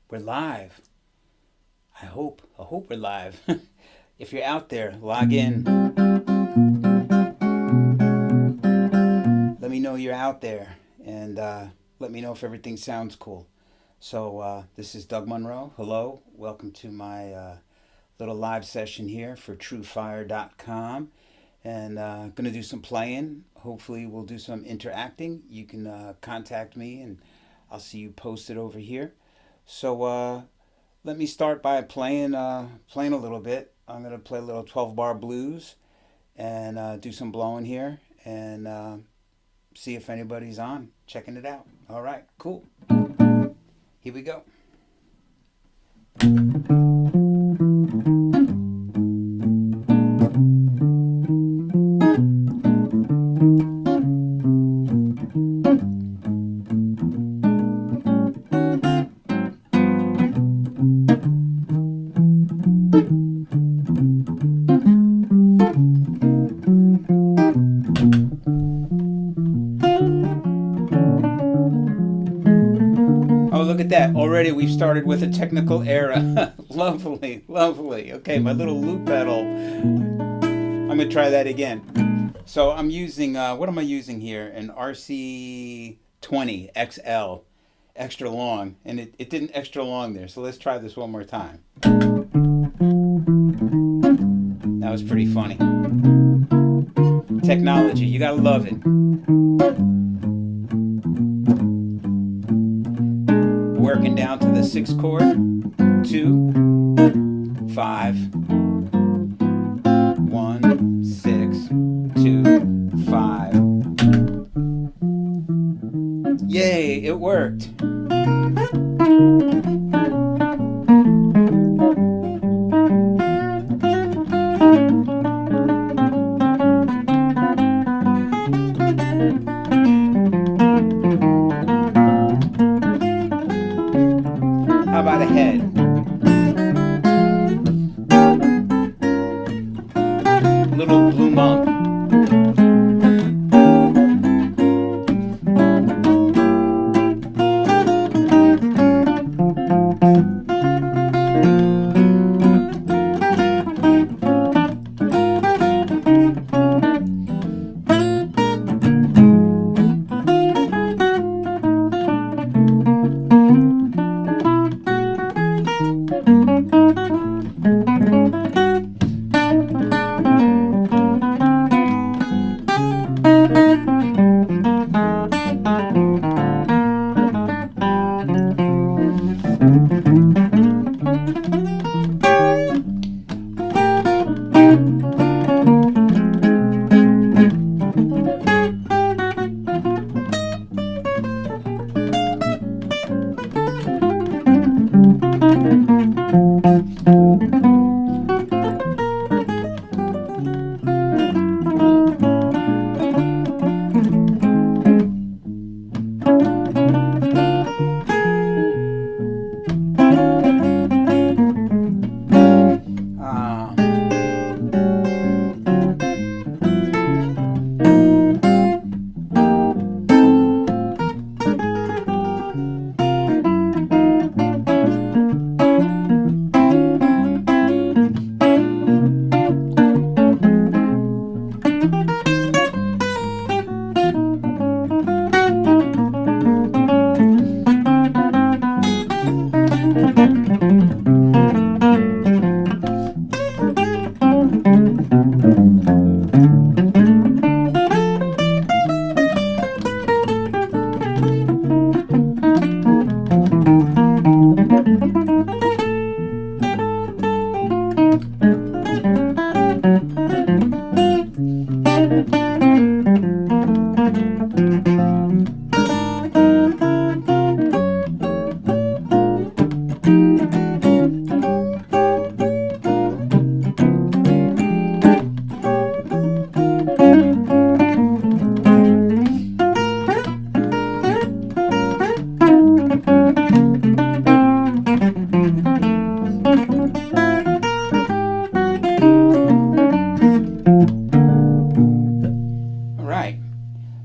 We're live. I hope we're live. If you're out there, log in. Let me know you're out there, and let me know if everything sounds cool. So this is Doug Munro. Hello, welcome to my little live session here for TrueFire.com, and gonna do some playing. Hopefully, we'll do some interacting. You can contact me, and I'll see you posted over here. So let me start by playing a little bit. I'm gonna play a little 12-bar blues and do some blowing here and see if anybody's on checking it out. All right, cool. Here we go. Look at that. Already we've started with a technical error. Lovely, lovely. Okay, my little loop pedal. I'm going to try that again. So I'm using, what am I using here? An RC20 XL, extra long. And it didn't extra long there. So let's try this one more time. That was pretty funny. Technology, you got to love it. Working down to the 6th chord, 2, 5, 1, 6, 2, 5. Yay, it worked. How about a head? Little blue monk.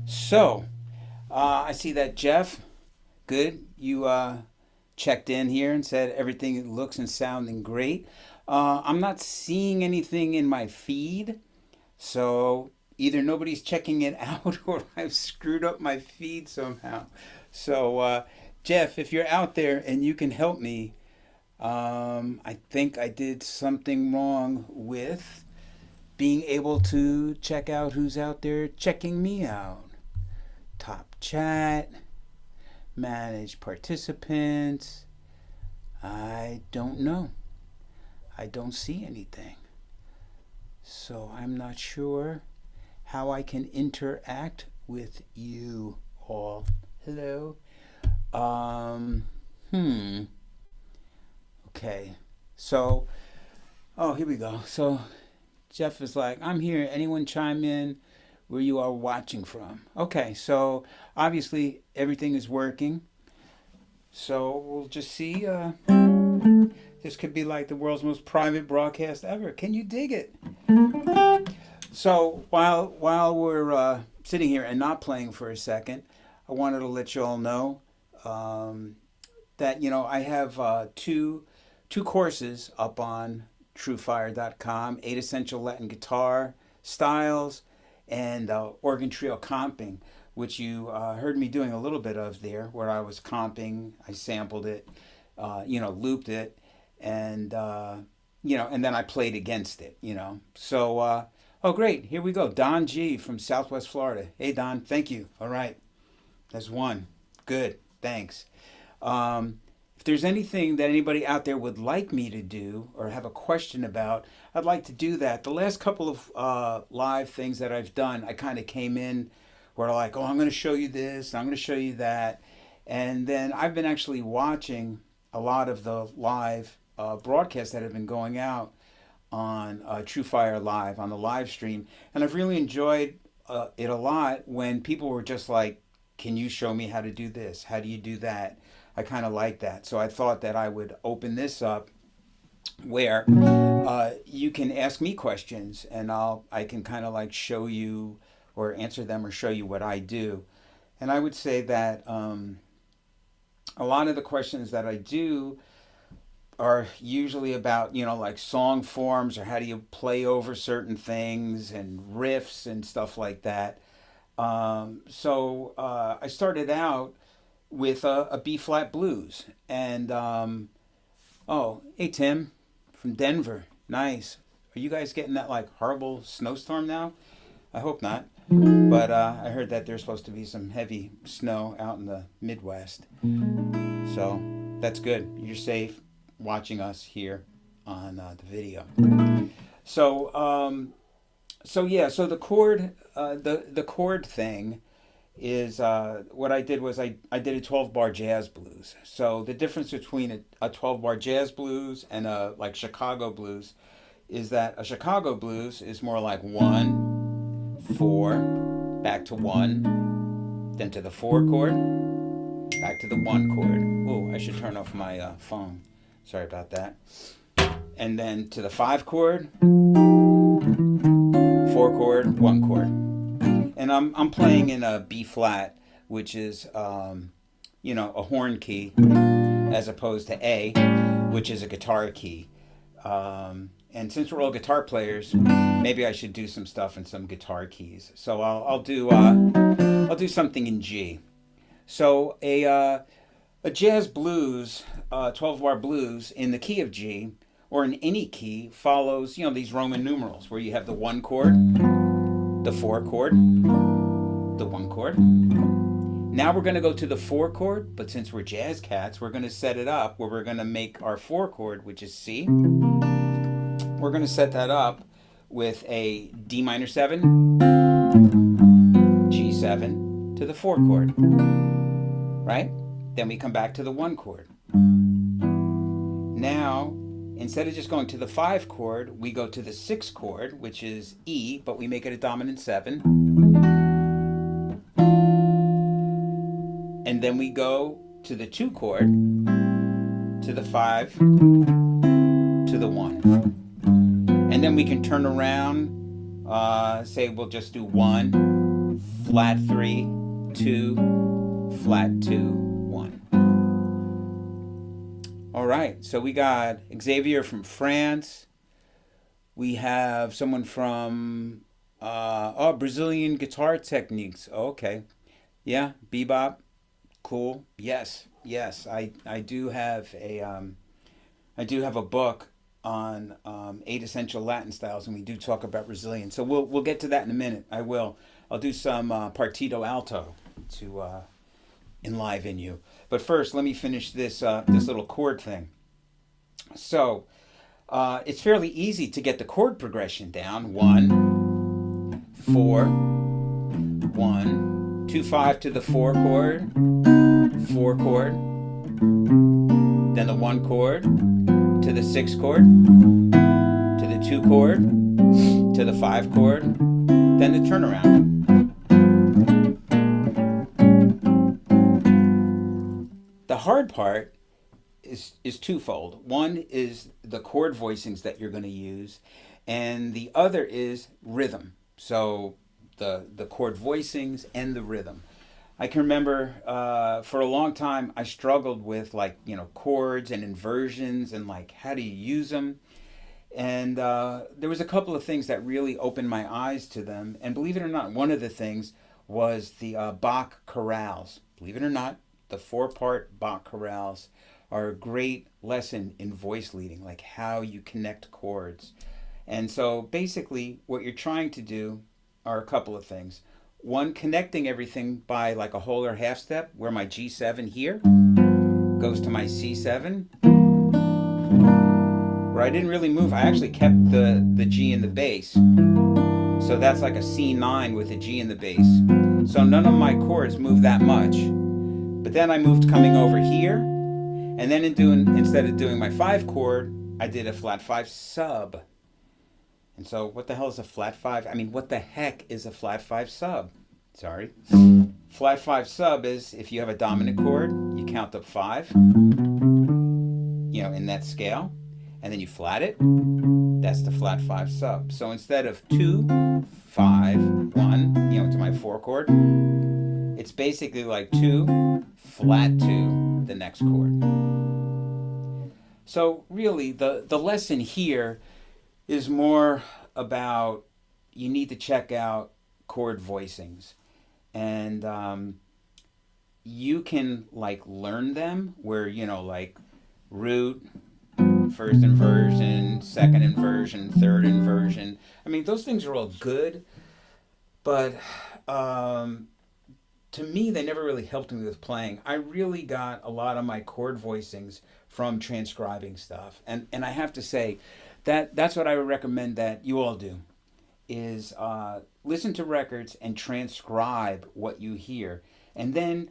So, I see that Jeff, good. You checked in here and said everything looks and sounding great. I'm not seeing anything in my feed, so either nobody's checking it out or I've screwed up my feed somehow. So, Jeff, if you're out there and you can help me, I think I did something wrong with being able to check out who's out there checking me out. Top chat, manage participants. I don't know. I don't see anything. So I'm not sure how I can interact with you all. Hello. Um, hmm. Okay. So, oh, here we go. So Jeff is like, I'm here. Anyone chime in where you are watching from? Okay. So obviously everything is working. So we'll just see. This could be like the world's most private broadcast ever. Can you dig it? So while we're sitting here and not playing for a second, I wanted to let you all know that I have two courses up on TrueFire.com: 8 Essential Latin Guitar Styles and Organ Trio Comping, which you heard me doing a little bit of there, where I was comping, I sampled it, looped it, and and then I played against it, So, oh great, here we go. Don G from Southwest Florida. Hey Don, thank you. All right, that's one. Good, thanks. If there's anything that anybody out there would like me to do or have a question about, I'd like to do that. The last couple of live things that I've done, I kind of came in where like, oh, I'm going to show you this, I'm going to show you that. And then I've been actually watching a lot of the live broadcasts that have been going out on TrueFire Live, on the live stream. And I've really enjoyed it a lot when people were just like, can you show me how to do this? How do you do that? I kind of like that. So I thought that I would open this up where you can ask me questions and I can kind of like show you or answer them or show you what I do. And I would say that a lot of the questions that I do are usually about, like song forms or how do you play over certain things and riffs and stuff like that. So I started out with a B flat blues. And, oh, hey Tim from Denver. Nice. Are you guys getting that like horrible snowstorm now? I hope not. But I heard that there's supposed to be some heavy snow out in the Midwest. So that's good. You're safe watching us here on the video. So, so the chord, the chord thing is what I did was I did a 12-bar jazz blues. So the difference between a 12-bar jazz blues and a like Chicago blues is that a Chicago blues is more like 1, 4, back to 1, then to the 4 chord, back to the 1 chord. Oh, I should turn off my phone. Sorry about that. And then to the 5 chord, 4 chord, 1 chord. And I'm playing in a B flat, which is a horn key, as opposed to A, which is a guitar key. And since we're all guitar players, maybe I should do some stuff in some guitar keys. So I'll do something in G. So a jazz blues, 12-bar blues in the key of G, or in any key, follows these Roman numerals where you have the 1 chord, the 4 chord, the 1 chord. Now we're going to go to the 4 chord, but since we're jazz cats, we're going to set it up where we're going to make our 4 chord, which is C. We're going to set that up with a D minor 7, G7 to the 4 chord, right? Then we come back to the 1 chord. Now, instead of just going to the 5 chord, we go to the 6 chord, which is E, but we make it a dominant 7. And then we go to the 2 chord, to the 5, to the 1. And then we can turn around, say we'll just do 1, flat 3, 2, flat 2, 1. All right. So we got Xavier from France. We have someone from Brazilian guitar techniques. Okay. Yeah, Bebop. Cool. Yes. Yes. I do have a book on 8 essential Latin styles, and we do talk about Brazilian. So we'll get to that in a minute. I will. I'll do some partito alto to enliven you. But first, let me finish this little chord thing. So it's fairly easy to get the chord progression down. 1, 4, 1, 2, 5 to the 4 chord, 4 chord, then the 1 chord to the 6 chord, to the 2 chord, to the 5 chord, then the turnaround. The hard part is twofold. One is the chord voicings that you're going to use, and the other is rhythm. So the chord voicings and the rhythm. I can remember for a long time I struggled with chords and inversions and how do you use them. And there was a couple of things that really opened my eyes to them. And believe it or not, one of the things was the Bach chorales. Believe it or not, the 4-part Bach chorales are a great lesson in voice leading, like how you connect chords. And so basically what you're trying to do are a couple of things. One, connecting everything by like a whole or half step, where my G7 here goes to my C7, where I didn't really move. I actually kept the G in the bass. So that's like a C9 with a G in the bass. So none of my chords move that much. But then I moved coming over here, and then instead of doing my 5 chord, I did a flat 5 sub. And so what the hell is a flat 5? I mean, what the heck is a flat 5 sub? Sorry. Flat 5 sub is if you have a dominant chord, you count up 5, in that scale, and then you flat it. That's the flat 5 sub. So instead of 2, 5, 1, to my 4 chord, it's basically like 2, flat 2, the next chord. So really, the lesson here is more about you need to check out chord voicings. And you can learn them where, root, first inversion, second inversion, third inversion. I mean, those things are all good, but to me, they never really helped me with playing. I really got a lot of my chord voicings from transcribing stuff. And I have to say, that's what I would recommend that you all do, is listen to records and transcribe what you hear. And then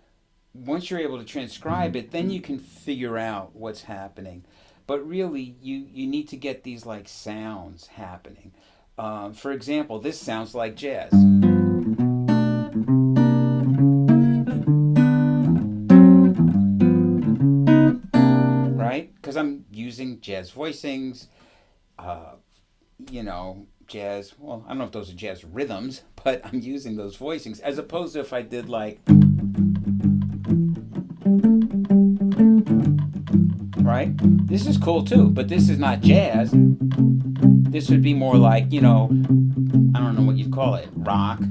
once you're able to transcribe it, then you can figure out what's happening. But really, you need to get these sounds happening. For example, this sounds like jazz. Right? Because I'm using jazz voicings, jazz, well, I don't know if those are jazz rhythms, but I'm using those voicings, as opposed to if I did right? This is cool too, but this is not jazz. This would be more I don't know what you'd call it, rock,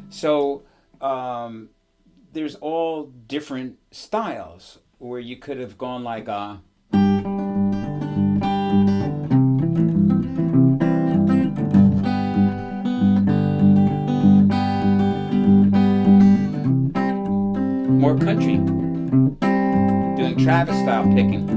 So there's all different styles where you could have gone more country, doing Travis style picking.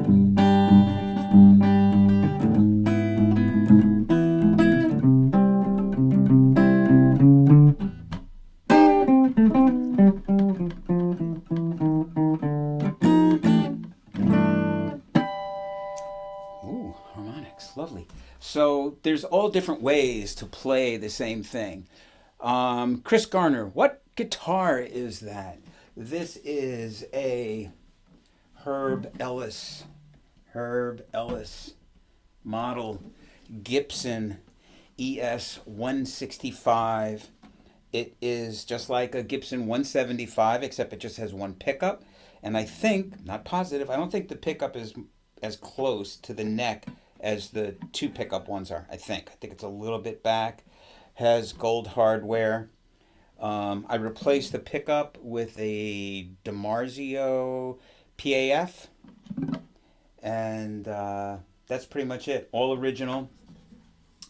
Ooh, harmonics, lovely. So there's all different ways to play the same thing. Chris Garner, what guitar is that? This is a Herb Ellis model Gibson ES165. It is just like a Gibson 175, except it just has one pickup. And I think, not positive, I don't think the pickup is as close to the neck as the two pickup ones are. I think it's a little bit back. Has gold hardware. I replaced the pickup with a DiMarzio PAF. And that's pretty much it. All original.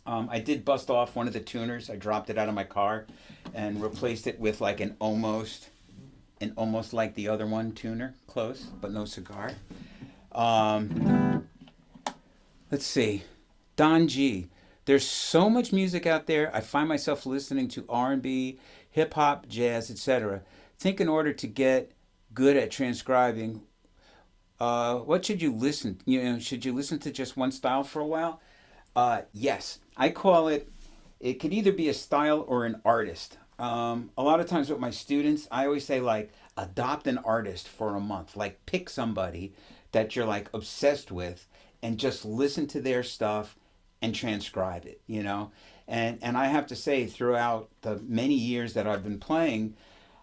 I did bust off one of the tuners. I dropped it out of my car and replaced it with like an almost like the other one tuner, close but no cigar. Let's see, Don G. There's so much music out there. I find myself listening to R&B, hip hop, jazz, etc. Think in order to get good at transcribing, what should you listen? Should you listen to just one style for a while? Yes, I call it. It could either be a style or an artist. A lot of times with my students, I always say like adopt an artist for a month. Like pick somebody that you're like obsessed with and just listen to their stuff and transcribe it, And I have to say, throughout the many years that I've been playing,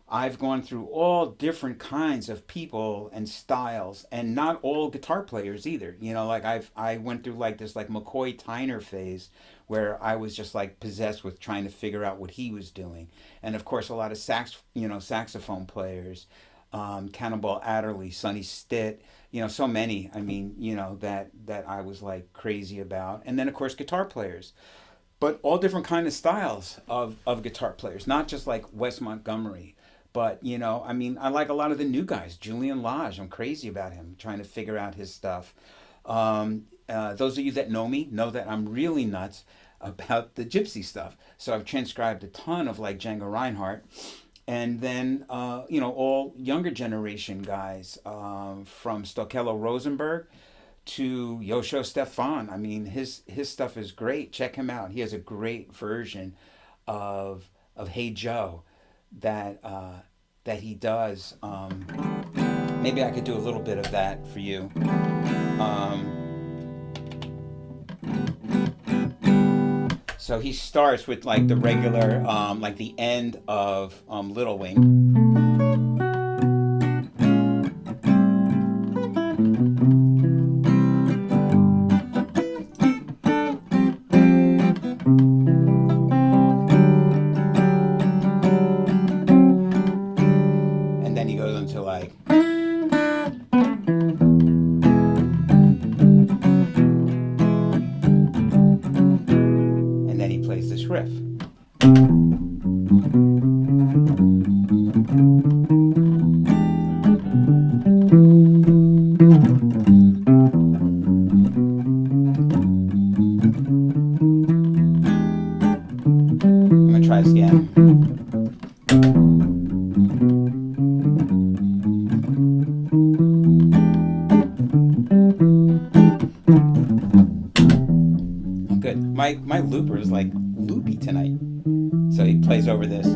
I've gone through all different kinds of people and styles, and not all guitar players either. Like I went through like this like McCoy Tyner phase where I was just like possessed with trying to figure out what he was doing. And of course a lot of saxophone players, Cannonball Adderley, Sonny Stitt, so many, that I was like crazy about. And then of course guitar players. But all different kind of styles of guitar players, not just like Wes Montgomery. But, I like a lot of the new guys. Julian Lage, I'm crazy about him, trying to figure out his stuff. Those of you that know me know that I'm really nuts about the Gypsy stuff. So I've transcribed a ton of like Django Reinhardt. And then, all younger generation guys, from Stokelo Rosenberg to Yoshio Stefan. His stuff is great. Check him out. He has a great version of Hey Joe that he does. Maybe I could do a little bit of that for you. So he starts with like the regular, like the end of Little Wing. Riff. I'm gonna try this again. Oh, good. My looper is like loopy tonight, so he plays over this.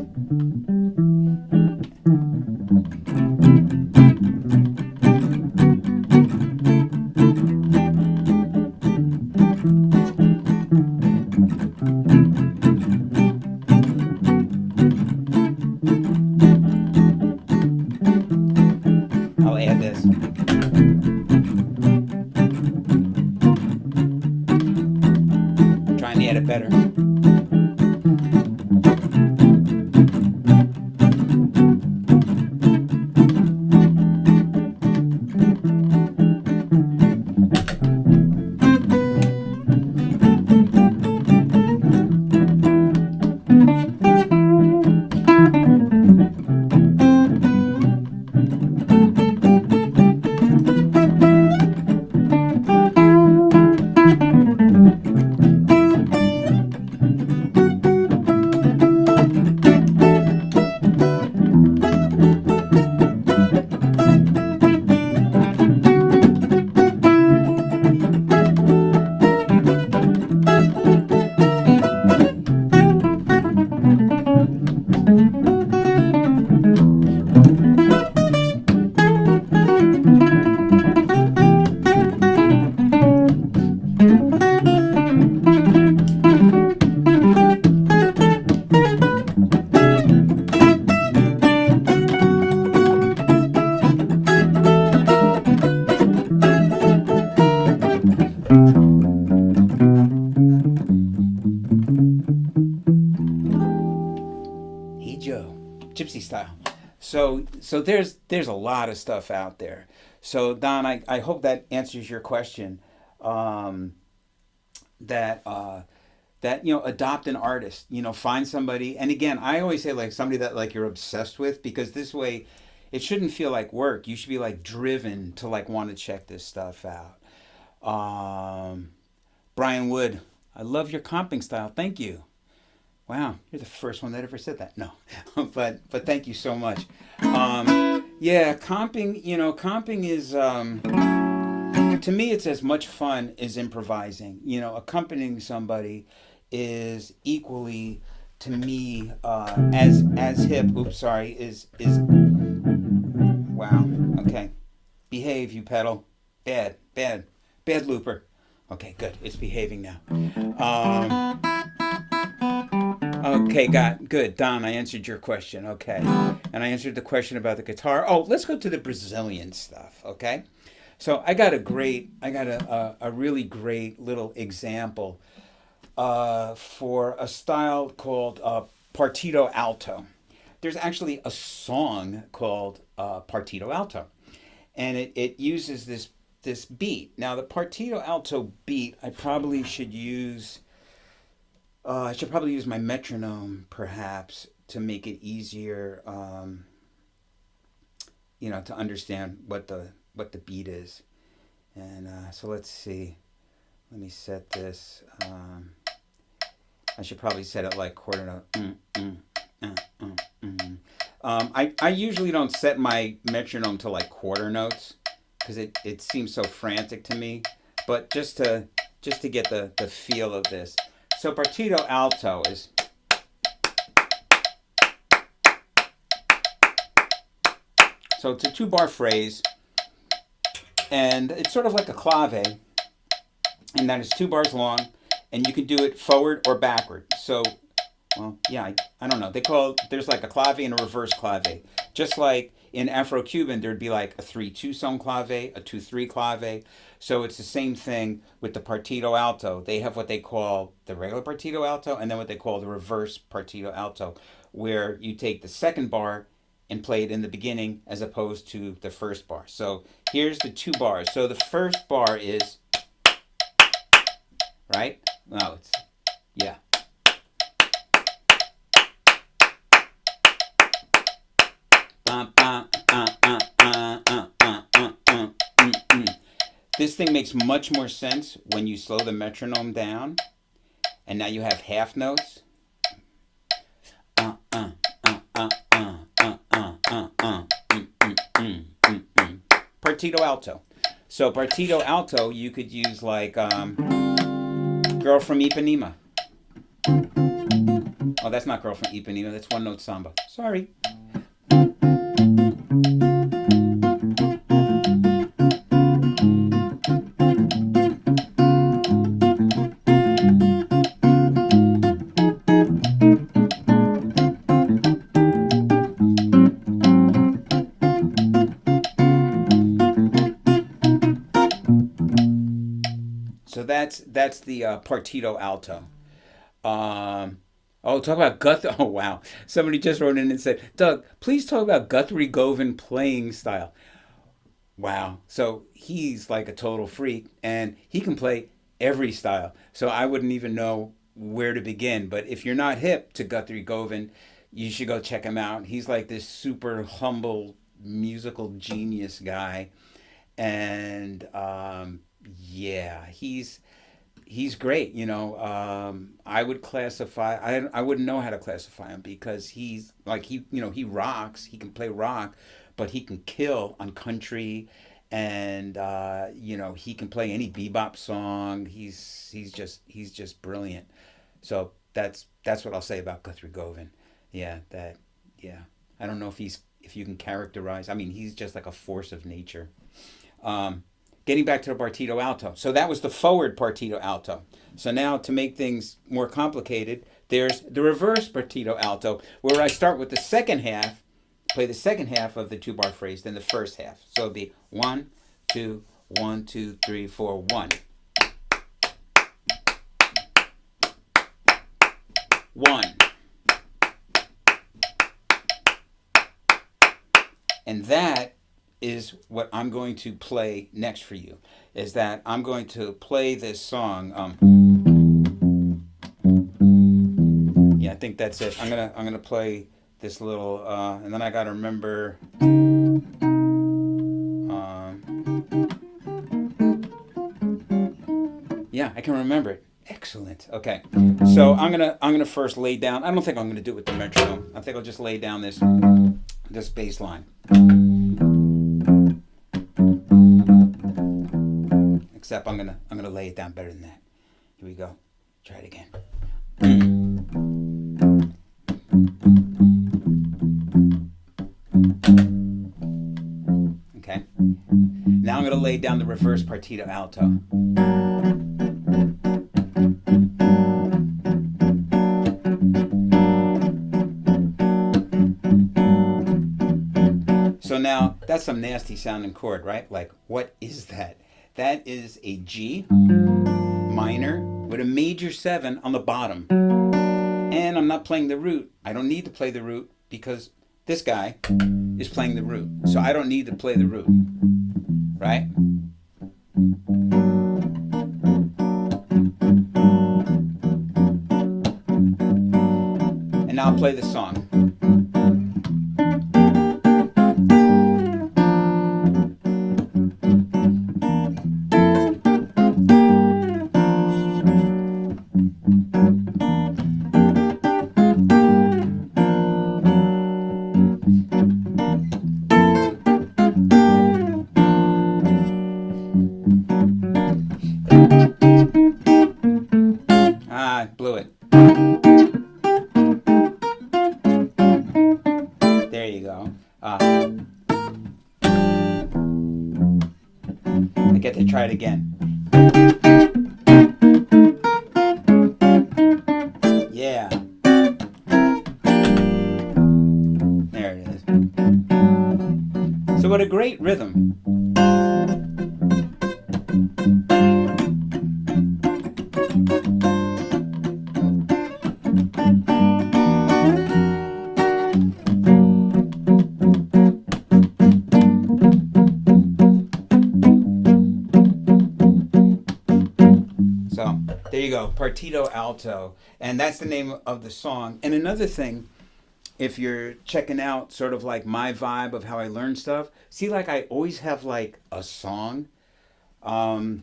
I'll add this. Trying to add it better. gypsy style. So there's a lot of stuff out there. So Don, I hope that answers your question. Um, that that adopt an artist. Find somebody. And again, I always say like somebody that like you're obsessed with, because this way, it shouldn't feel like work. You should be like driven to like want to check this stuff out. Um, Brian Wood, I love your comping style. Thank you. Wow, you're the first one that ever said that. No, but thank you so much. Yeah, comping. Comping is to me it's as much fun as improvising. Accompanying somebody is equally to me as hip. Oops, sorry. Is wow. Okay, behave, you pedal. Bad looper. Okay, good. It's behaving now. Um, Okay, got good. Don, I answered your question. Okay. And I answered the question about the guitar. Oh, let's go to the Brazilian stuff. Okay. So I got a really great little example for a style called Partido Alto. There's actually a song called Partido Alto, and it uses this beat. Now, the Partido Alto beat, I should probably use my metronome, perhaps, to make it easier, to understand what the beat is. And so let's see. Let me set this. I should probably set it like quarter note. I usually don't set my metronome to like quarter notes because it seems so frantic to me. But just to get the feel of this. So Partido Alto is. So it's a 2-bar phrase, and it's sort of like a clave, and that is 2 bars long, and you can do it forward or backward. So, well, yeah, I don't know. There's like a clave and a reverse clave. Just like in Afro-Cuban, there'd be like a 3-2 song clave, a 2-3 clave. So it's the same thing with the Partido Alto. They have what they call the regular Partido Alto, and then what they call the reverse Partido Alto, where you take the second bar and play it in the beginning as opposed to the first bar. So here's the 2 bars. So the first bar is, right? No, it's, yeah. This thing makes much more sense when you slow the metronome down, and now you have half notes. Partido Alto. So Partido Alto, you could use like Girl from Ipanema. Oh, that's not Girl from Ipanema. That's One Note Samba. Sorry. So that's the Partido Alto. Oh, talk about Guthrie. Oh, wow. Somebody just wrote in and said, Doug, please talk about Guthrie Govan playing style. Wow. So he's like a total freak, and he can play every style. So I wouldn't even know where to begin. But if you're not hip to Guthrie Govan, you should go check him out. He's like this super humble musical genius guy. And yeah, he's great. I would classify. I wouldn't know how to classify him because he's like he rocks. He can play rock, but he can kill on country, and he can play any bebop song. He's just brilliant. So that's what I'll say about Guthrie Govan. Yeah, yeah. I don't know if you can characterize. I mean, he's just like a force of nature. Getting back to the Partido Alto. So that was the forward Partido Alto. So now to make things more complicated, there's the reverse Partido Alto, where I start with the second half, play the second half of the 2-bar phrase, then the first half. So it'd be 1, 2, 1, 2, 3, 4, 1. 1. And that is what I'm going to play next for you. Is that I'm going to play this song. Yeah, I think that's it. I'm gonna play this little, and then I gotta remember. Yeah, I can remember it. Excellent. Okay, so I'm gonna first lay down. I don't think I'm gonna do it with the metronome. I think I'll just lay down this bass line. Except I'm gonna lay it down better than that. Here we go. Try it again. Okay. Now I'm gonna lay down the reverse partito alto. So now that's some nasty sounding chord, right? Like, what is that? That is a G minor with a major 7 on the bottom. And I'm not playing the root. I don't need to play the root because this guy is playing the root. So I don't need to play the root, right? And now I'll play the song. Ah, I blew it. There you go. I get to try it again. Yeah. There it is. So what a great rhythm. So there you go, Partito Alto, and that's the name of the song. And another thing, if you're checking out sort of like my vibe of how I learn stuff, see, like I always have like a song. Oh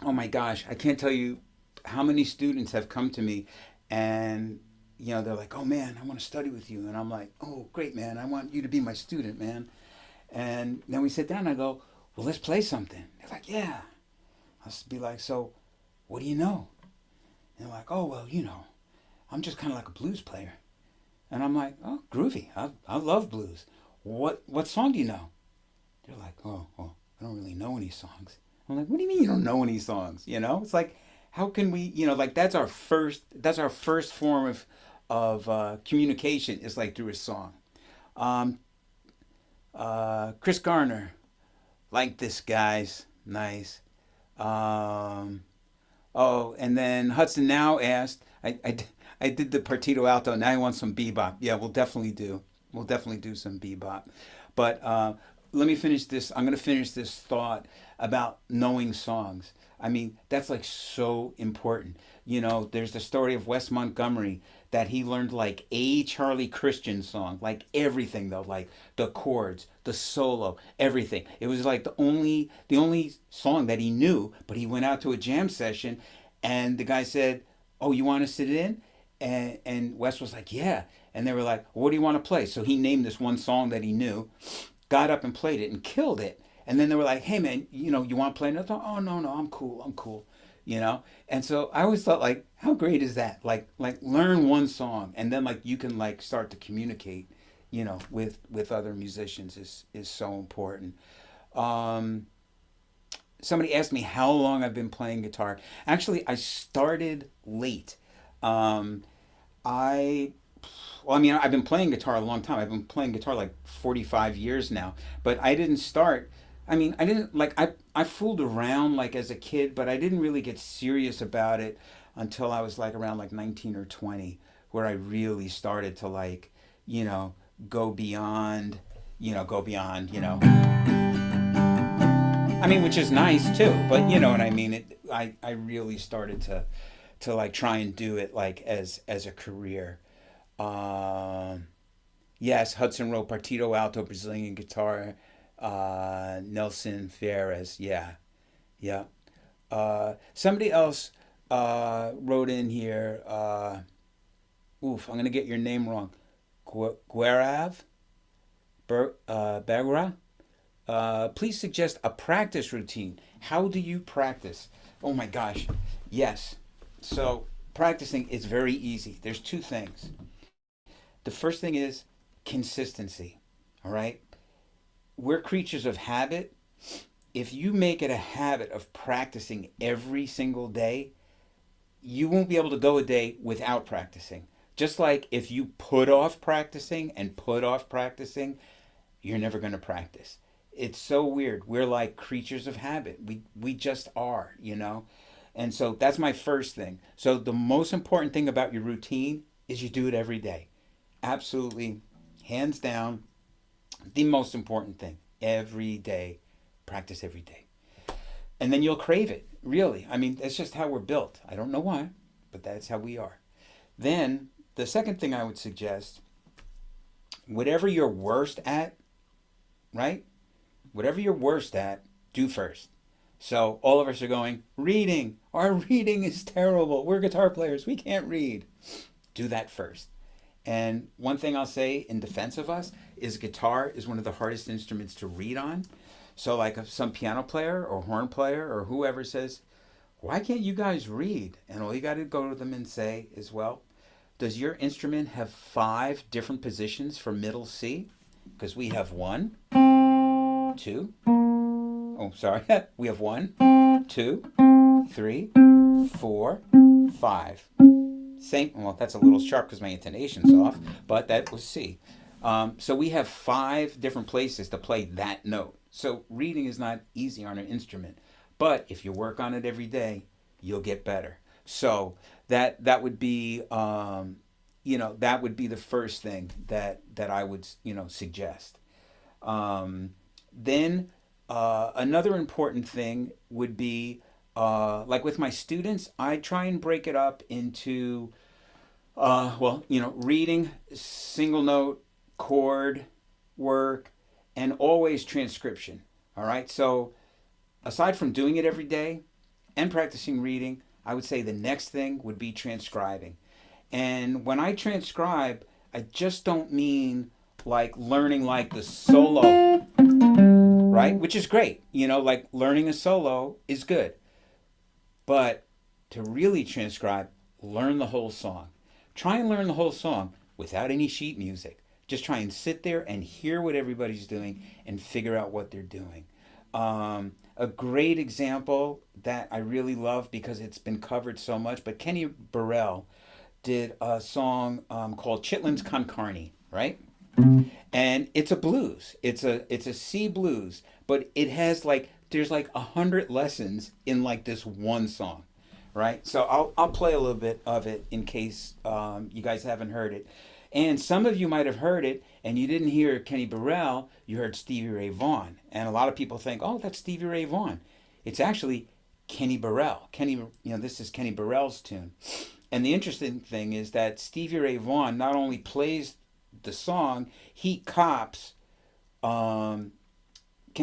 my gosh, I can't tell you how many students have come to me and they're like, oh man, I want to study with you. And I'm like, oh great man, I want you to be my student, man. And then we sit down and I go, well, let's play something. They're like, yeah. I'll be like, so what do you know? And they're like, oh, well, I'm just kind of like a blues player. And I'm like, oh, groovy. I love blues. What song do you know? They're like, oh, I don't really know any songs. I'm like, what do you mean you don't know any songs? It's like, how can we, like that's our first form of communication is like through a song. Chris Garner, like this guy's nice. Oh, and then Hudson now asked, I did the partito alto. Now he wants some bebop. Yeah, we'll definitely do some bebop. But let me finish this. I'm going to finish this thought about knowing songs. I mean, that's like so important. There's the story of Wes Montgomery that he learned like a Charlie Christian song, like everything though, like the chords, the solo, everything. It was like the only song that he knew, but he went out to a jam session and the guy said, oh, you want to sit in? And Wes was like, yeah. And they were like, well, what do you want to play? So he named this one song that he knew, got up and played it and killed it. And then they were like, hey man, you want to play another song? Oh no, I'm cool. And so I always thought, like, how great is that? Like learn one song and then like you can like start to communicate, with other musicians is so important. Somebody asked me how long I've been playing guitar. Actually, I started late. I've been playing guitar a long time. I've been playing guitar like 45 years now, but I didn't start. I didn't like, I fooled around like as a kid, but I didn't really get serious about it until I was like around like 19 or 20, where I really started to like, go beyond, go beyond, I mean, which is nice too, but you know what I mean. I really started to like try and do it like as a career. Um, yes, Hudson wrote Partido Alto Brazilian guitar. Nelson Fierez, yeah, yeah. Somebody else wrote in here. Oof, I'm gonna get your name wrong. Guerav Bergra. Please suggest a practice routine. How do you practice? Oh my gosh. Yes. So practicing is very easy. There's two things. The first thing is consistency. All right. We're creatures of habit. If you make it a habit of practicing every single day, you won't be able to go a day without practicing. Just like if you put off practicing and put off practicing, you're never going to practice. It's so weird. We're like creatures of habit. We just are. And so that's my first thing. So the most important thing about your routine is you do it every day. Absolutely, hands down, the most important thing. Every day, practice every day. And then you'll crave it, really. I mean, that's just how we're built. I don't know why, but that's how we are. Then the second thing I would suggest, whatever you're worst at, right? Whatever you're worst at, do first. So all of us are going, reading. Our reading is terrible. We're guitar players. We can't read. Do that first. And one thing I'll say in defense of us is guitar is one of the hardest instruments to read on. So like if some piano player or horn player or whoever says, why can't you guys read? And all you got to go to them and say is, well, does your instrument have 5 different positions for middle C? Because we have 1, 2. Oh, sorry. We have 1, 2, 3, 4, 5. Same. Well, that's a little sharp because my intonation's off, but that was C. So we have 5 different places to play that note. So reading is not easy on an instrument, but if you work on it every day, you'll get better. So that would be that would be the first thing that I would suggest. Then another important thing would be like with my students, I try and break it up into reading, single note, chord work, and always transcription. All right. So aside from doing it every day and practicing reading, I would say the next thing would be transcribing. And when I transcribe, I just don't mean like learning like the solo, right? Which is great. Like learning a solo is good. But to really transcribe, learn the whole song. Try and learn the whole song without any sheet music. Just try and sit there and hear what everybody's doing and figure out what they're doing. A great example that I really love because it's been covered so much, but Kenny Burrell did a song called Chitlin's Con Carne, right? And it's a blues. It's a C blues, but it has there's 100 lessons in like this one song, right? So I'll play a little bit of it in case you guys haven't heard it. And some of you might have heard it and you didn't hear Kenny Burrell, you heard Stevie Ray Vaughan. And a lot of people think, oh, that's Stevie Ray Vaughan. It's actually Kenny Burrell. This is Kenny Burrell's tune. And the interesting thing is that Stevie Ray Vaughan not only plays the song, he cops Kenny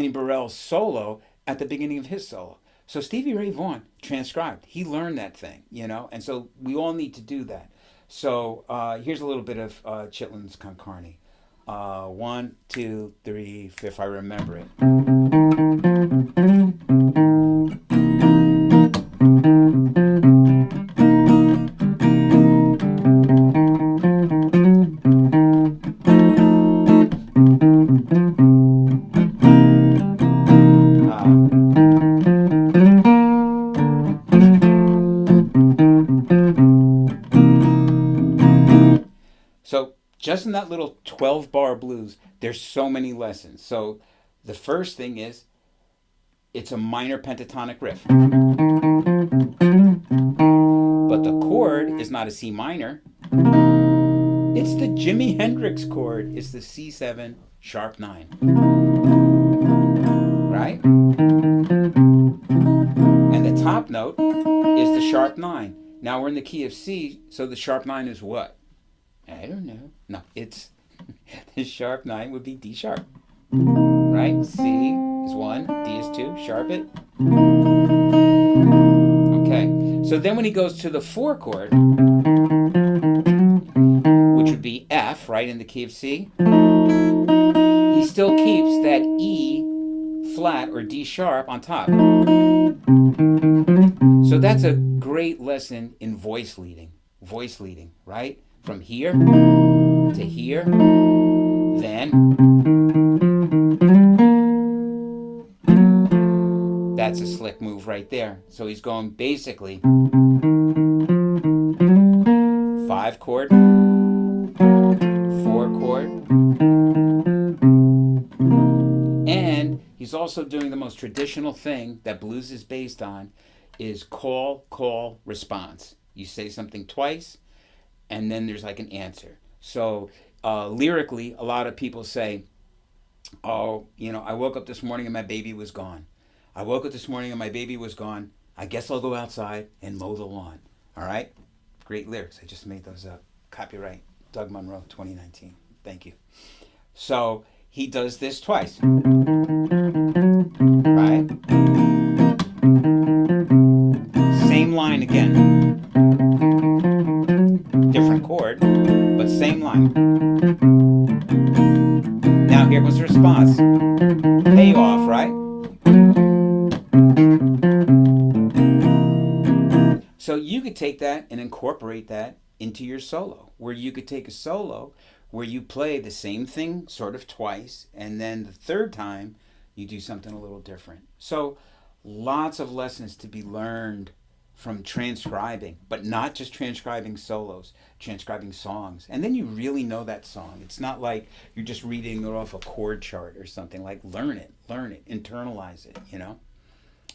Burrell's solo at the beginning of his solo. So Stevie Ray Vaughan transcribed. He learned that thing, and so we all need to do that. So here's a little bit of Chitlin's Con Carne. 1, 2, 3, if I remember it. So just in that little 12-bar blues, there's so many lessons. So the first thing is it's a minor pentatonic riff. But the chord is not a C minor. It's the Jimi Hendrix chord. It's the C7 sharp 9. Right? And the top note is the sharp 9. Now we're in the key of C, so the sharp 9 is what? I don't know. No, it's the sharp 9 would be D sharp. Right? C is 1, D is 2, sharp it. Okay, so then when he goes to the 4 chord, which would be F, right, in the key of C, he still keeps that E flat or D sharp on top. So that's a great lesson in voice leading, right? From here to here, then that's a slick move right there. So he's going basically 5 chord, 4 chord, and he's also doing the most traditional thing that blues is based on, is call, response. You say something twice, and then there's like an answer. So lyrically, a lot of people say, oh, I woke up this morning and my baby was gone. I woke up this morning and my baby was gone. I guess I'll go outside and mow the lawn. All right? Great lyrics. I just made those up. Copyright, Doug Munro, 2019. Thank you. So he does this twice. Right? Same line again. Different chord, but same line. Now here goes the response. Payoff, right? So you could take that and incorporate that into your solo, where you could take a solo where you play the same thing sort of twice, and then the third time you do something a little different. So lots of lessons to be learned from transcribing, but not just transcribing solos, transcribing songs. And then you really know that song. It's not like you're just reading it off a chord chart or something. Like learn it, internalize it,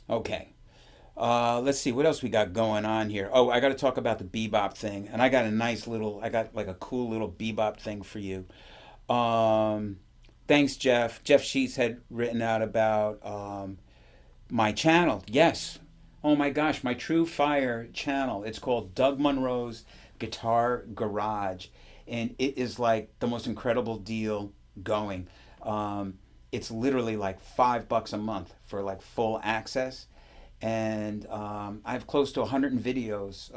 Okay. Let's see what else we got going on here. Oh, I got to talk about the bebop thing, and I got like a cool little bebop thing for you. Thanks, Jeff. Jeff Sheets had written out about my channel. Yes. Oh my gosh, my TrueFire channel. It's called Doug Munro's Guitar Garage, and it is like the most incredible deal going. It's literally like $5 a month for like full access. And I have close to 100 videos,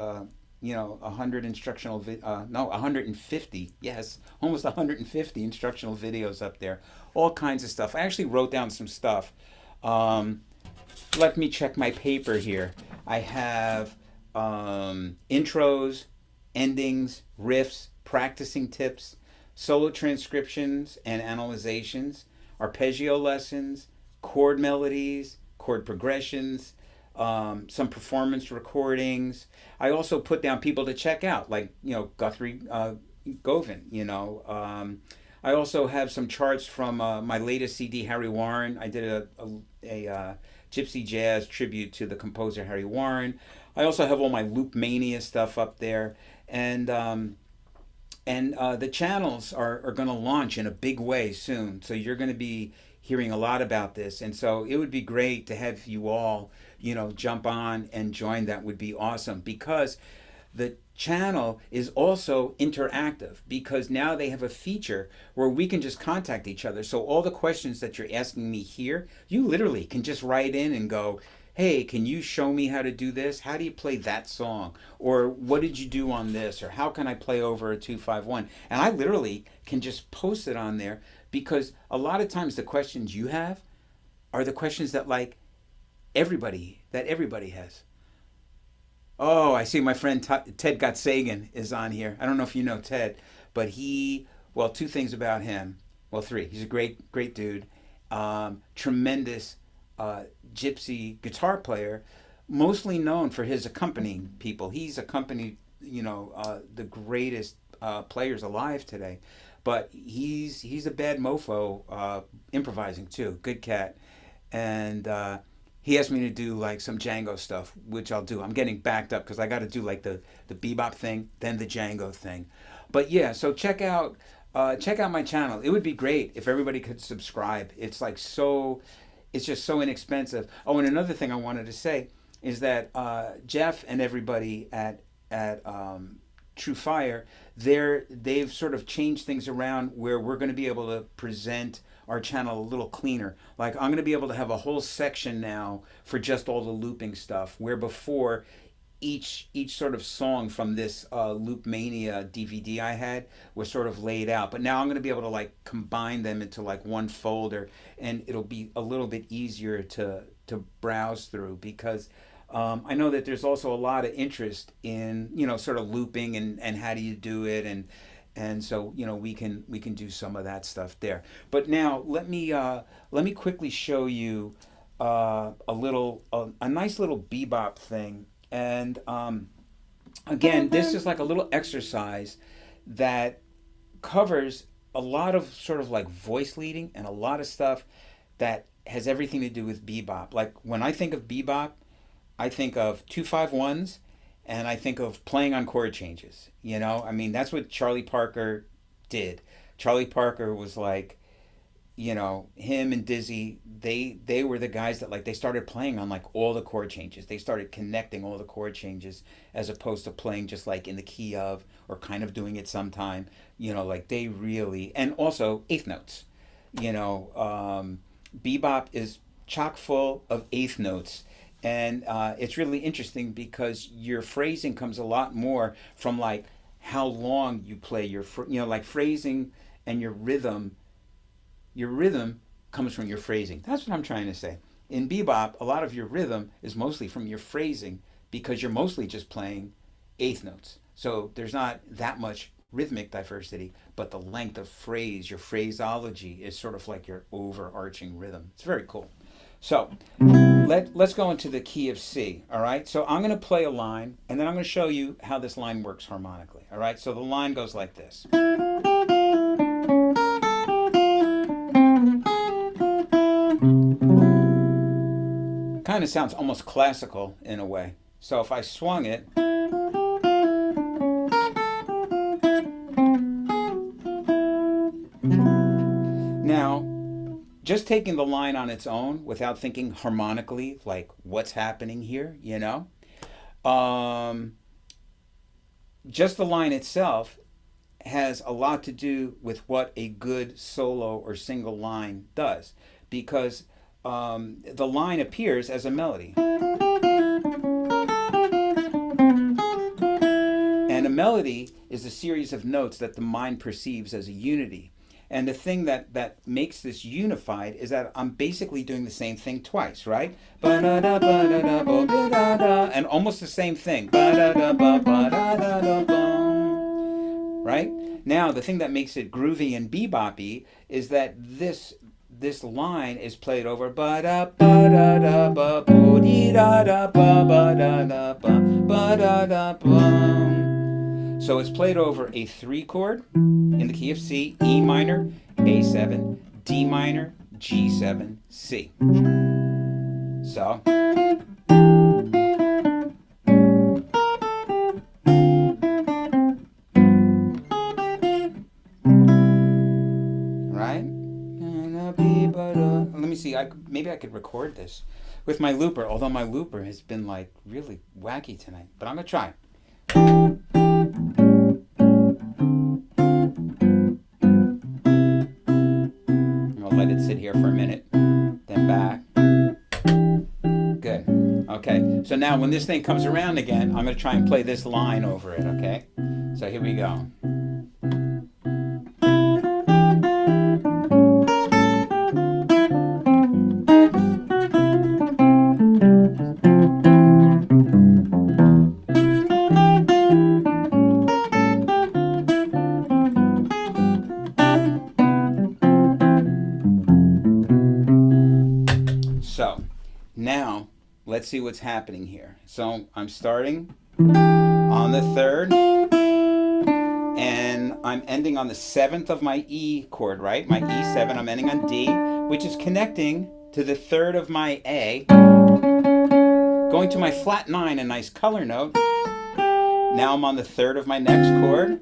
100 instructional, 150, yes, almost 150 instructional videos up there, all kinds of stuff. I actually wrote down some stuff. Let me check my paper here. I have intros, endings, riffs, practicing tips, solo transcriptions and analyzations, arpeggio lessons, chord melodies, chord progressions, some performance recordings. I also put down people to check out, like Guthrie Govan. I also have some charts from my latest CD, Harry Warren. I did a Gypsy jazz tribute to the composer Harry Warren. I also have all my Loop Mania stuff up there, and the channels are going to launch in a big way soon. So you're going to be hearing a lot about this, and so it would be great to have you all jump on and join. That would be awesome, because the channel is also interactive, because now they have a feature where we can just contact each other. So all the questions that you're asking me here, you literally can just write in and go, hey, can you show me how to do this? How do you play that song? Or what did you do on this? Or how can I play over a 251? And I literally can just post it on there, because a lot of times the questions you have are the questions that everybody has. Oh, I see my friend Ted Gottsagen is on here. I don't know if you know Ted, but two things about him. Well, three. He's a great dude. Tremendous gypsy guitar player, mostly known for his accompanying people. He's accompanied, the greatest players alive today. But he's a bad mofo improvising too. Good cat. And he asked me to do some Django stuff, which I'll do. I'm getting backed up because I got to do the bebop thing, then the Django thing. But yeah, so check out check out my channel. It would be great if everybody could subscribe. It's like so, it's just so inexpensive. Oh, and another thing I wanted to say is that Jeff and everybody at TrueFire, they've sort of changed things around where we're going to be able to present our channel a little cleaner. Like I'm going to be able to have a whole section now for just all the looping stuff, where before each sort of song from this Loop Mania DVD I had was sort of laid out. But now I'm going to be able to like combine them into like one folder, and it'll be a little bit easier to browse through, because I know that there's also a lot of interest in, you know, sort of looping and how do you do it, and so, you know, we can do some of that stuff there. But now let me quickly show you a nice little bebop thing. And again, this is like a little exercise that covers a lot of sort of like voice leading and a lot of stuff that has everything to do with bebop. Like when I think of bebop, I think of 2-5-1s, and I think of playing on chord changes. You know, I mean, that's what Charlie Parker did. Charlie Parker was like, you know, him and Dizzy, they were the guys that like they started playing on like all the chord changes. They started connecting all the chord changes as opposed to playing just like in the key of, or kind of doing it sometime. You know, like they really, and also eighth notes. You know, bebop is chock full of eighth notes. And it's really interesting because your phrasing comes a lot more from like how long you play your, you know, like phrasing and your rhythm. Your rhythm comes from your phrasing. That's what I'm trying to say. In bebop, a lot of your rhythm is mostly from your phrasing because you're mostly just playing eighth notes. So there's not that much rhythmic diversity, but the length of phrase, your phraseology, is sort of like your overarching rhythm. It's very cool. So let's go into the key of C, all right? So I'm going to play a line, and then I'm going to show you how this line works harmonically, all right? So the line goes like this. Kind of sounds almost classical in a way. So if I swung it, now, just taking the line on its own without thinking harmonically, like what's happening here, you know? Just the line itself has a lot to do with what a good solo or single line does, because the line appears as a melody. And a melody is a series of notes that the mind perceives as a unity. And the thing that makes this unified is that I'm basically doing the same thing twice, right? And almost the same thing. Right? Now, the thing that makes it groovy and bebop-y is that this line is played over. So it's played over a 3 chord in the key of C, E minor, A7, D minor, G7, C. So. Right? Let me see, maybe I could record this with my looper, although my looper has been like really wacky tonight, but I'm going to try. Let it sit here for a minute, then back. Good. Okay, so now when this thing comes around again, I'm going to try and play this line over it, okay? So here we go. Now, let's see what's happening here. So I'm starting on the 3rd, and I'm ending on the 7th of my E chord, right? My E7, I'm ending on D, which is connecting to the 3rd of my A, going to my flat 9, a nice color note. Now I'm on the 3rd of my next chord,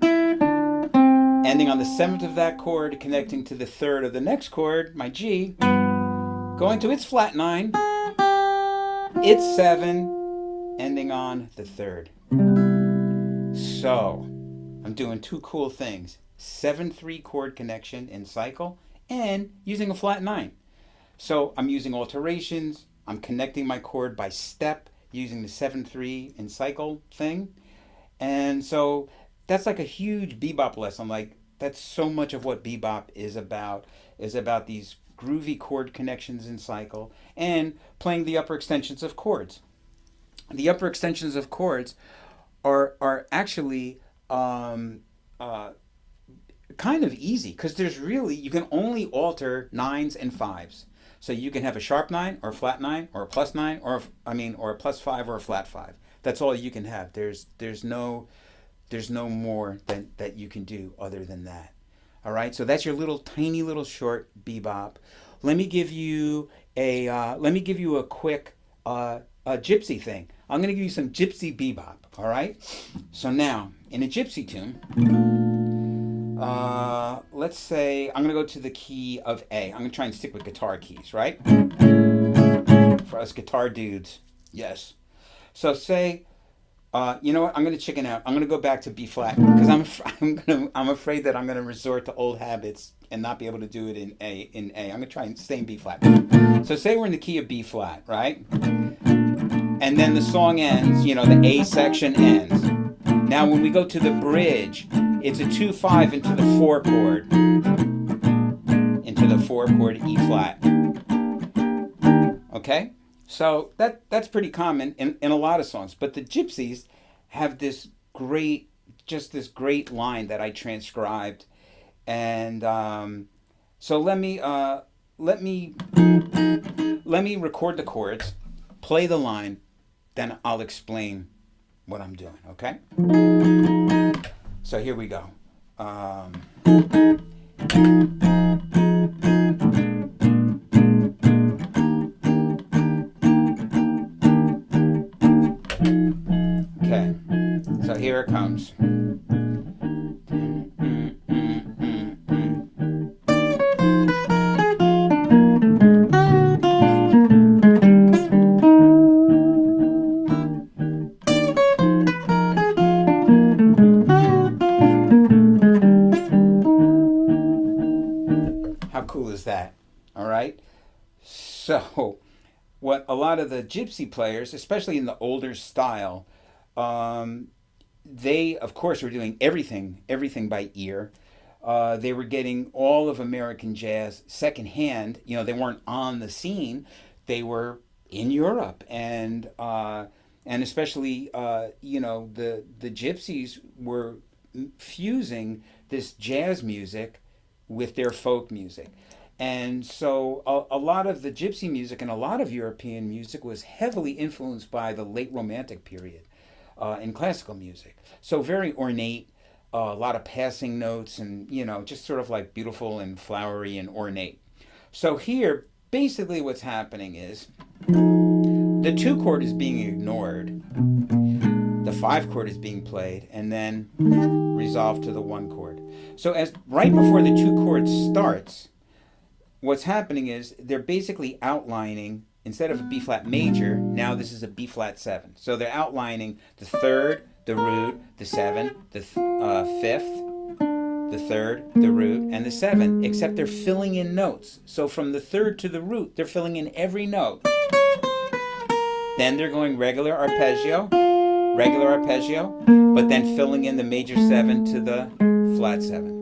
ending on the 7th of that chord, connecting to the 3rd of the next chord, my G, going to its flat 9, its 7, ending on the 3rd. So I'm doing two cool things: 7/3 chord connection in cycle and using a flat 9. So I'm using alterations. I'm connecting my chord by step using the 7/3 in cycle thing. And so that's like a huge bebop lesson. Like, that's so much of what bebop is about these groovy chord connections in cycle and playing the upper extensions of chords. The upper extensions of chords are actually kind of easy, because you can only alter 9s and 5s. So you can have a sharp 9 or a flat 9 or a plus 9 or a plus 5 or a flat 5. That's all you can have. There's no more that you can do other than that. All right, so that's your tiny little short bebop. Let me give you a quick gypsy thing. I'm going to give you some gypsy bebop. All right. So now in a gypsy tune, let's say I'm going to go to the key of A. I'm going to try and stick with guitar keys, right? For us guitar dudes, yes. So say, you know what? I'm going to chicken out. I'm going to go back to B flat, because I'm afraid that I'm going to resort to old habits and not be able to do it in A. I'm going to try and stay in B flat. So say we're in the key of B flat, right? And then the song ends. You know, the A section ends. Now when we go to the bridge, it's a 2/5 into the 4 chord, E flat. Okay. So that's pretty common in a lot of songs. But the Gypsies have this great line that I transcribed. And so let me record the chords, play the line, then I'll explain what I'm doing, okay? So here we go. Okay, so here it comes. How cool is that? All right. So what a lot of the gypsy players, especially in the older style, they of course were doing everything by ear. They were getting all of American jazz secondhand. You know, they weren't on the scene. They were in Europe, and especially you know, the Gypsies were fusing this jazz music with their folk music. And so a lot of the gypsy music and a lot of European music was heavily influenced by the late Romantic period in classical music. So very ornate, a lot of passing notes, and, you know, just sort of like beautiful and flowery and ornate. So here, basically what's happening is the 2 chord is being ignored, the 5 chord is being played, and then resolved to the 1 chord. So as right before the 2 chord starts, what's happening is they're basically outlining, instead of a B flat major, now this is a B flat 7. So they're outlining the 3rd, the root, the 7, the 5th, the 3rd, the root, and the 7, except they're filling in notes. So from the 3rd to the root, they're filling in every note. Then they're going regular arpeggio, but then filling in the major 7 to the flat 7.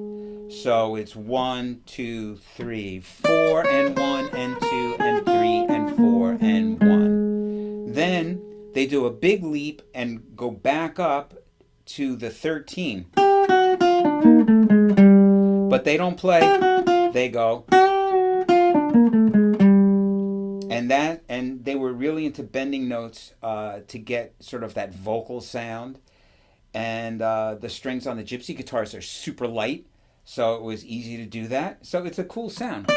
So it's 1, 2, 3, 4, and 1, and 2, and 3, and 4, and 1. Then they do a big leap and go back up to the 13. But they don't play, they go. And they were really into bending notes to get sort of that vocal sound. And the strings on the gypsy guitars are super light, so it was easy to do that. So it's a cool sound.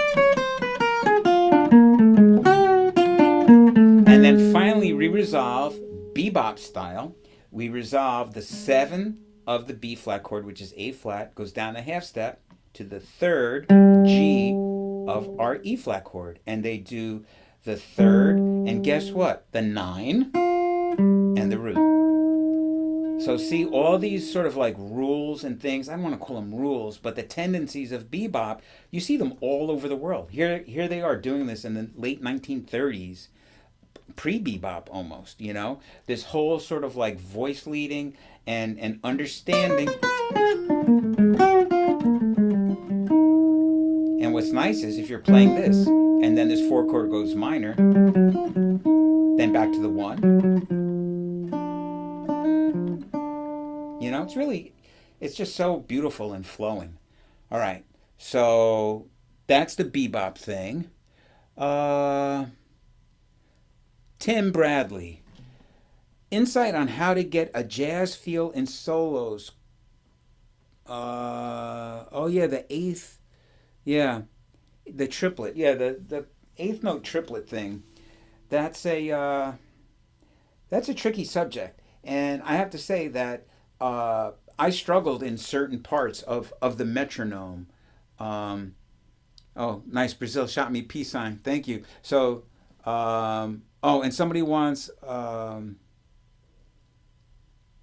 And then finally we resolve bebop style. We resolve the 7 of the B flat chord, which is A flat, goes down a half step to the third G of our E flat chord. And they do the third, and guess what? The 9 and the root. So see, all these sort of like rules and things, I don't want to call them rules, but the tendencies of bebop, you see them all over the world. Here they are doing this in the late 1930s, pre-bebop almost, you know? This whole sort of like voice leading and understanding. And what's nice is if you're playing this, and then this 4 chord goes minor, then back to the 1. You know, it's just so beautiful and flowing. All right, so that's the bebop thing. Tim Bradley, insight on how to get a jazz feel in solos. Oh yeah, the eighth, yeah, the triplet, yeah, the eighth note triplet thing. That's a tricky subject, and I have to say that I struggled in certain parts of the metronome. Um, oh, nice, Brazil shot me peace sign. Thank you. So, oh, and somebody wants. Oh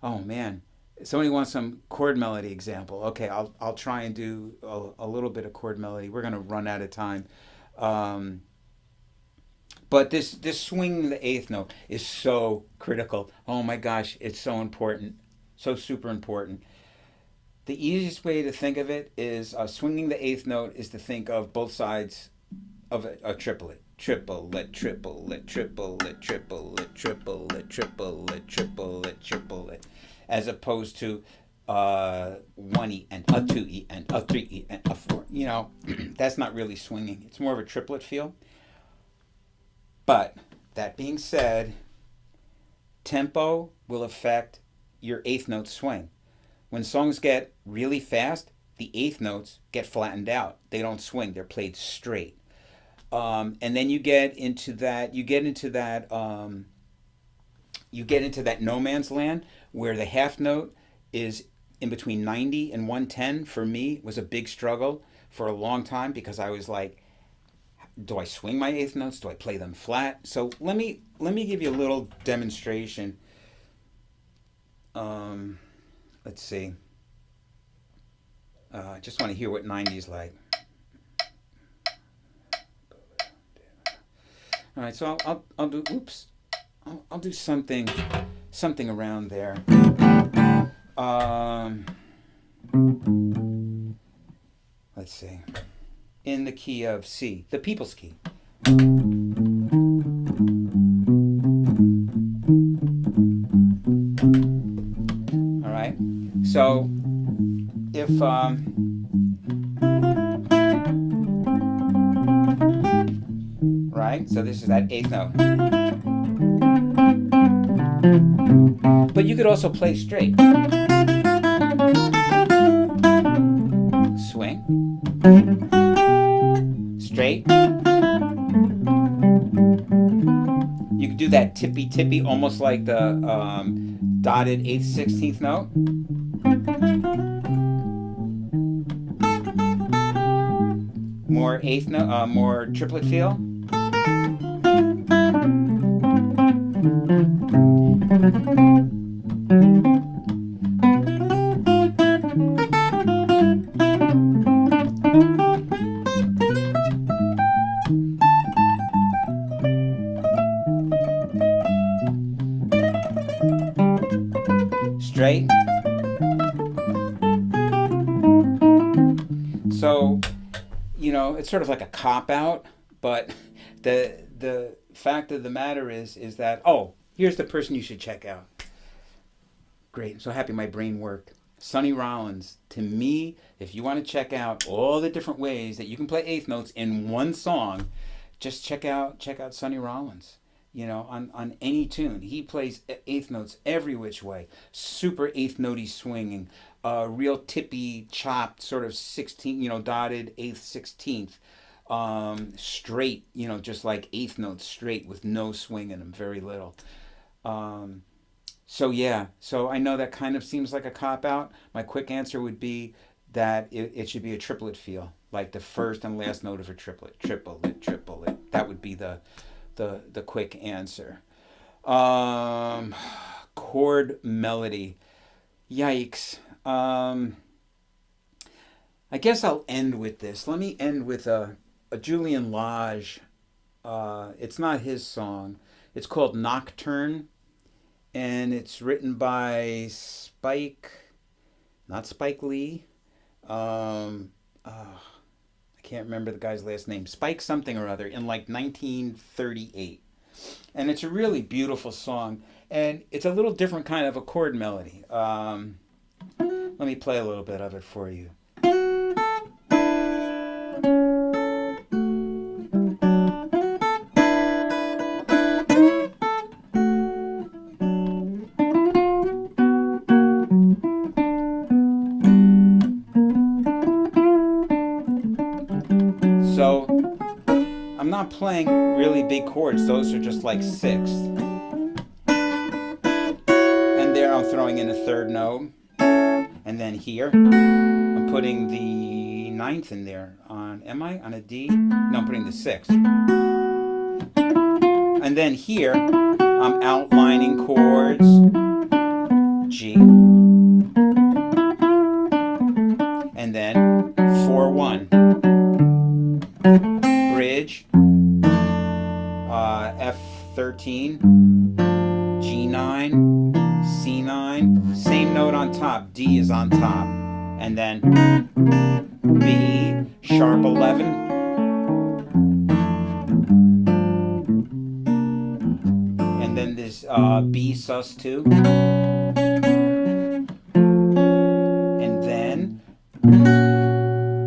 man, somebody wants some chord melody example. Okay, I'll try and do a little bit of chord melody. We're gonna run out of time. Um, but this swinging the eighth note is so critical. Oh my gosh, it's so important, so super important. The easiest way to think of it is swinging the eighth note is to think of both sides of a triplet. Triplet, triplet, triplet, triplet, triplet, triplet, triplet, triplet, as opposed to 1 E and a 2 E and a 3 E and a 4. You know, that's not really swinging. It's more of a triplet feel. But that being said, tempo will affect your eighth note swing. When songs get really fast, the eighth notes get flattened out. They don't swing. They're played straight. And then you get into that. You get into that no man's land where the half note is in between 90 and 110. For me, was a big struggle for a long time because I was like, do I swing my eighth notes? Do I play them flat? So let me give you a little demonstration. Let's see. I just want to hear what 90 is like. All right, so I'll do. Oops, I'll do something around there. Let's see. In the key of C, the people's key. All right. So if right, so this is that eighth note. But you could also play straight. Swing. Straight. You could do that tippy, almost like the dotted 8th, 16th note. More eighth note, more triplet feel. Straight. So, you know, it's sort of like a cop-out, but the fact of the matter is that, oh, here's the person you should check out. Great, I'm so happy my brain worked. Sonny Rollins. To me, if you want to check out all the different ways that you can play eighth notes in one song, just check out Sonny Rollins. You know, on any tune, he plays eighth notes every which way. Super eighth notey swinging, real tippy, chopped, sort of 16, you know, dotted eighth, 16th, straight, you know, just like eighth notes straight with no swing in them, very little. So yeah, so I know that kind of seems like a cop out. My quick answer would be that it should be a triplet feel, like the first and last note of a triplet, triplet, triplet. That would be the quick answer. Um, chord melody. Yikes. I guess I'll end with this. Let me end with a Julian Lage. It's not his song. It's called Nocturne, and it's written by Spike, not Spike Lee. I can't remember the guy's last name. Spike something or other in like 1938. And it's a really beautiful song. And it's a little different kind of a chord melody. Let me play a little bit of it for you. So I'm not playing really big chords. Those are just like sixths. And there I'm throwing in a third note. And then here, I'm putting the ninth in there on, am I? On a D? No, I'm putting the sixth. And then here, I'm outlining chords. G. And then 4-1. Bridge. F13. G9. C9. Same note on top. D is on top. And then B sharp 11. And then this B sus2. And then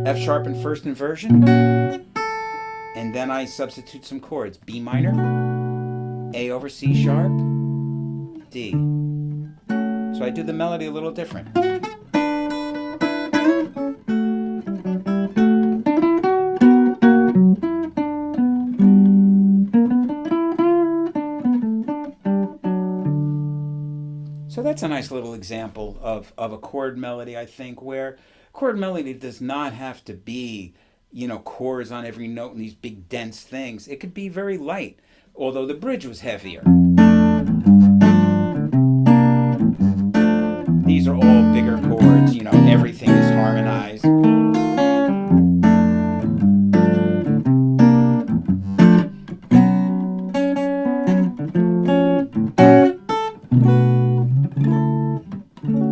F sharp in first inversion. And then I substitute some chords. B minor, A over C sharp, D. So I do the melody a little different. So that's a nice little example of a chord melody, I think, where chord melody does not have to be, chords on every note and these big dense things. It could be very light, although the bridge was heavier. These are all bigger chords, everything is harmonized.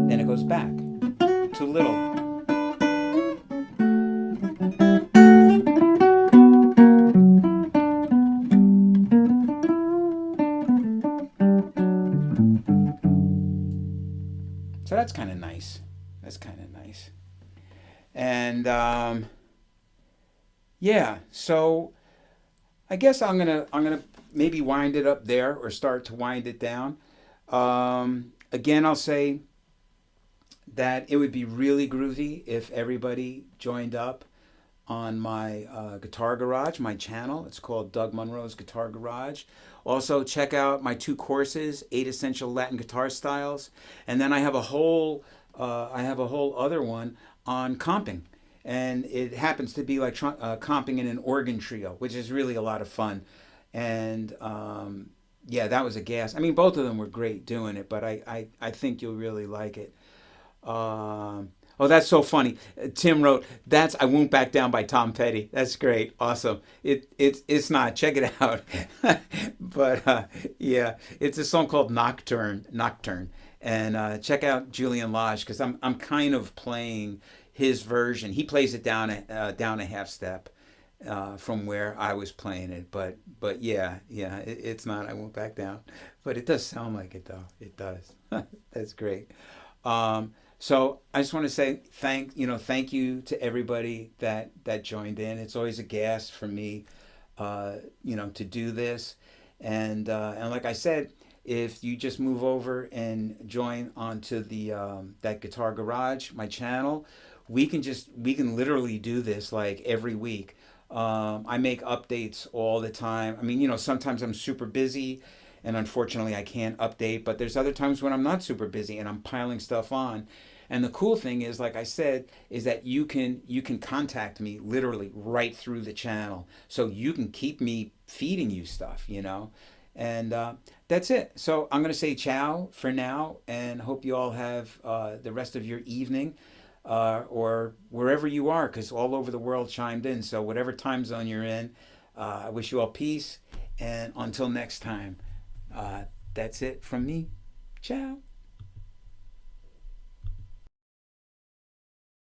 Then it goes back to little. So that's kind of nice. And yeah, so I guess I'm gonna maybe wind it up there or start to wind it down. Again, I'll say that it would be really groovy if everybody joined up on my Guitar Garage, my channel. It's called Doug Munro's Guitar Garage. Also, check out my 2 courses, 8 Essential Latin Guitar Styles, and then I have a whole other one on comping, and it happens to be like comping in an organ trio, which is really a lot of fun. And yeah, that was a gas. I mean, both of them were great doing it, but I think you'll really like it. Oh, that's so funny. Tim wrote, "That's I Won't Back Down" by Tom Petty. That's great. Awesome. It's not. Check it out. But yeah, it's a song called Nocturne. And check out Julian Lage, because I'm kind of playing his version. He plays it down a half step from where I was playing it. But yeah, it's not I Won't Back Down. But it does sound like it though. It does. That's great. So I just want to say thank you to everybody that joined in. It's always a gas for me, to do this, and like I said, if you just move over and join onto the that Guitar Garage, my channel, we can literally do this like every week. I make updates all the time. I mean, sometimes I'm super busy, and unfortunately I can't update. But there's other times when I'm not super busy and I'm piling stuff on. And the cool thing is, like I said, is that you can contact me literally right through the channel, so you can keep me feeding you stuff, you know. And that's it. So I'm gonna say ciao for now, and hope you all have the rest of your evening, or wherever you are, because all over the world chimed in. So whatever time zone you're in, I wish you all peace. And until next time, that's it from me. Ciao.